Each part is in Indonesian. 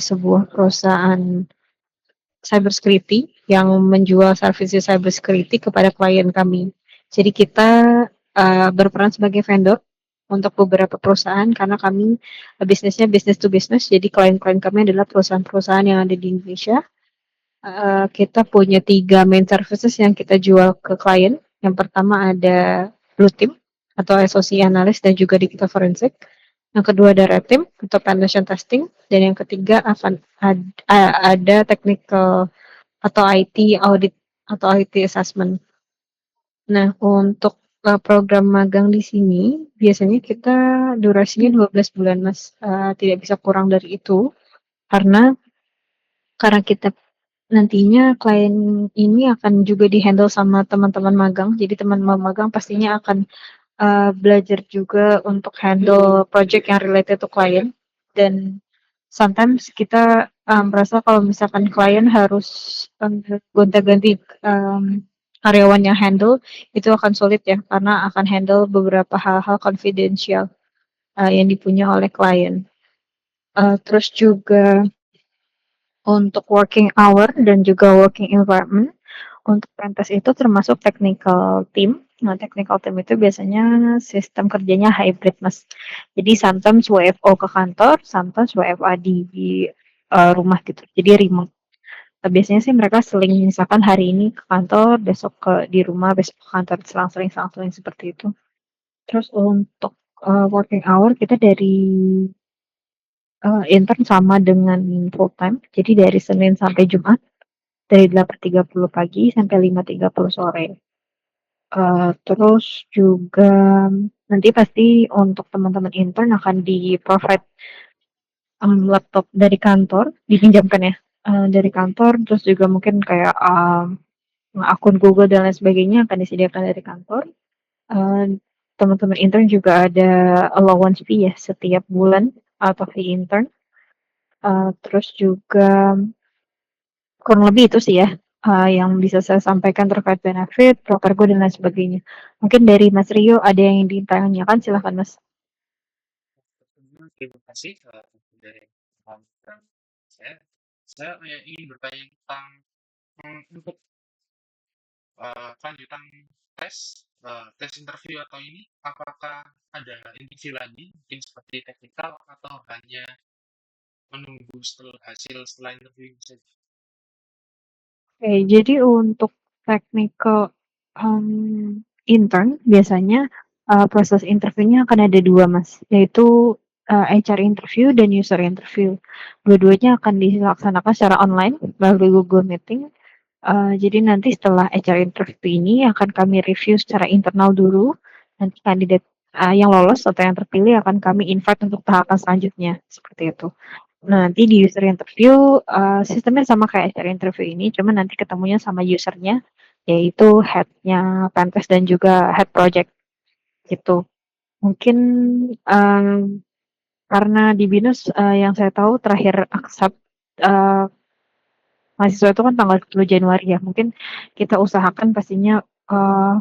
sebuah perusahaan cybersecurity yang menjual services cybersecurity kepada klien kami. Jadi kita berperan sebagai vendor untuk beberapa perusahaan karena kami bisnisnya business to business. Jadi klien-klien kami adalah perusahaan-perusahaan yang ada di Indonesia. Kita punya 3 main services yang kita jual ke klien. Yang pertama ada Blue Team atau SOC analyst dan juga digital forensic. Yang kedua ada Red Team atau penetration testing dan yang ketiga ada technical atau IT audit atau IT assessment. Nah, untuk program magang di sini biasanya kita durasinya 12 bulan, Mas. Tidak bisa kurang dari itu karena kita nantinya klien ini akan juga di-handle sama teman-teman magang. Jadi teman-teman magang pastinya akan belajar juga untuk handle project yang related to klien dan sometimes kita merasa kalau misalkan klien harus gonta-ganti karyawan yang handle itu akan sulit ya karena akan handle beberapa hal-hal confidential yang dipunya oleh klien. Terus juga untuk working hour dan juga working environment untuk pentas itu termasuk technical team. Nah, technical team itu biasanya sistem kerjanya hybrid, Mas. Jadi sometimes WFO ke kantor, sometimes WFA di rumah gitu. Jadi remote. Biasanya sih mereka seling misalkan hari ini ke kantor, besok di rumah, besok ke kantor, selang-seling seperti itu. Terus untuk working hour kita dari intern sama dengan full time. Jadi dari Senin sampai Jumat dari 8.30 pagi sampai 5.30 sore. Terus juga nanti pasti untuk teman-teman intern akan di-provide laptop dari kantor, dipinjamkan ya, dari kantor, terus juga mungkin kayak akun Google dan lain sebagainya akan disediakan dari kantor. Teman-teman intern juga ada allowance fee ya setiap bulan atau fee intern. Terus juga kurang lebih itu sih ya yang bisa saya sampaikan terkait benefit, prokergo dan lain sebagainya. Mungkin dari Mas Rio ada yang ditanyakan silahkan Mas. Terima kasih dari saya. Saya ingin bertanya tentang untuk kelanjutan tes tes interview atau ini apakah ada interview lagi mungkin seperti teknikal atau hanya menunggu setelah interview saja? Oke, jadi untuk technical intern biasanya proses interviewnya akan ada dua Mas, yaitu HR interview dan user interview. Dua-duanya akan dilaksanakan secara online melalui Google Meeting. Jadi nanti setelah HR interview ini akan kami review secara internal dulu. Nanti kandidat yang lolos atau yang terpilih akan kami invite untuk tahapan selanjutnya seperti itu. Nah, nanti di user interview sistemnya sama kayak HR interview ini, cuma nanti ketemunya sama usernya, yaitu headnya Pentest dan juga head project gitu. Mungkin karena di BINUS yang saya tahu terakhir accept mahasiswa itu kan tanggal 10 Januari ya. Mungkin kita usahakan pastinya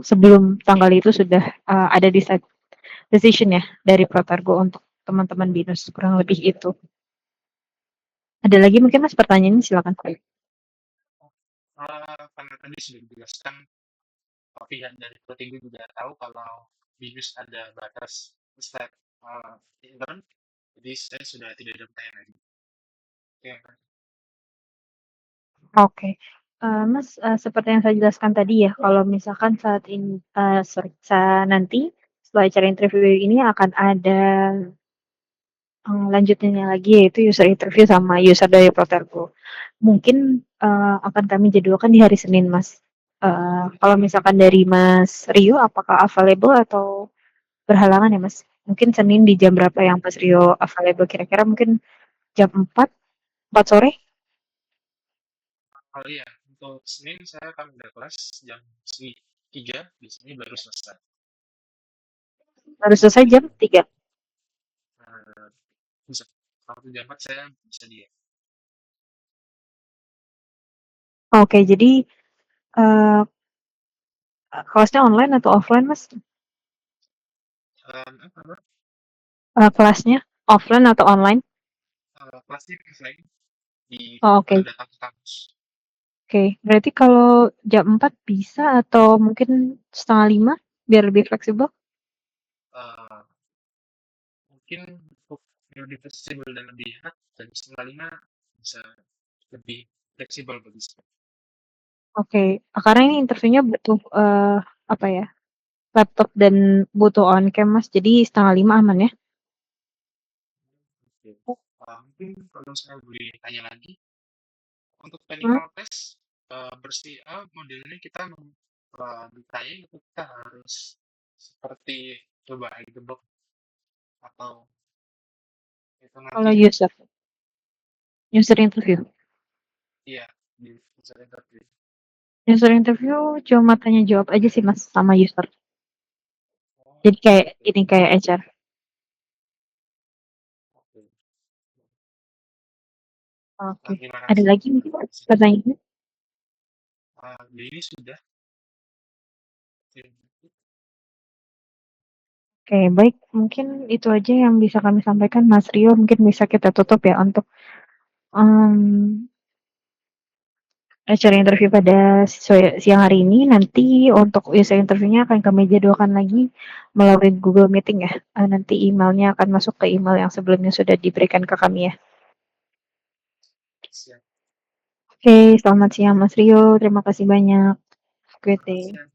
sebelum tanggal itu sudah ada decision ya dari Protergo untuk teman-teman BINUS kurang lebih itu. Ada lagi mungkin Mas pertanyaannya silakan. Karena tadi sudah dijelaskan pihak dari Protinggi juga tahu kalau BINUS ada batas step intern, jadi saya sudah tidak ada pertanyaan lagi. Oke, Oke. Mas, seperti yang saya jelaskan tadi ya, kalau misalkan saat ini, nanti setelah acara interview ini akan ada lanjutannya lagi yaitu user interview sama user dari Protergo. Mungkin akan kami jadwalkan di hari Senin, Mas. Kalau misalkan dari Mas Rio, apakah available atau berhalangan ya, Mas? Mungkin Senin di jam berapa yang Mas Rio available? Kira-kira mungkin jam 4 sore? oh iya, untuk Senin saya akan ada kelas jam 3, biasanya baru selesai. Baru selesai Jadi jam 3. eh, bisa. Kalau jam 4 saya bisa dia. Oke, jadi eh, kelasnya online atau offline, Mas? Apa? Kelasnya offline atau online? Kelasnya offline. Oh, oke. datang ke kampus. Oke, berarti kalau jam 4 bisa atau mungkin setengah 5 biar lebih fleksibel? Eh, Mungkin untuk lebih fleksibel dan lebih enak, jam setengah lima bisa lebih fleksibel bagi saya. Oke, karena ini interviewnya butuh apa ya? Laptop dan butuh on cam Mas, jadi setengah 5 aman ya? Oke. Mungkin kalau saya boleh tanya lagi, untuk Hmm? technical test modelnya kita ditanya itu kita harus seperti coba Hyderabad atau itu nanti Kalau user interview. iya di user interview. User interview cuma tanya jawab aja sih Mas sama user. Oh, Jadi kayak oke, ini kayak HR. oke. Oke. Terima Ada kasih. lagi mungkin pertanyaan? Ini sudah. Oke, baik. Mungkin itu aja yang bisa kami sampaikan, Mas Rio. Mungkin bisa kita tutup ya untuk um, acara interview pada siang hari ini. Nanti untuk user interviewnya akan kami jadwalkan lagi melalui Google Meeting ya. Nanti emailnya akan masuk ke email yang sebelumnya sudah diberikan ke kami ya. Siap. Oke, selamat siang Mas Rio. Terima kasih banyak. Good Selamat day. siang.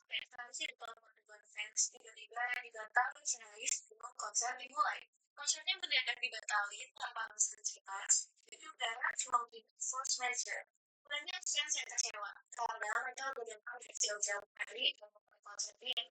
Ekspansi development dengan fans tiba-tiba dibatalkan senaris sebelum konser dimulai. Konsernya mendadak dibatalin tanpa harus cerita. Jadi udara cuma bikin force major. Banyak fans yang kecewa karena mereka udah project jauh-jauh hari untuk konser ini.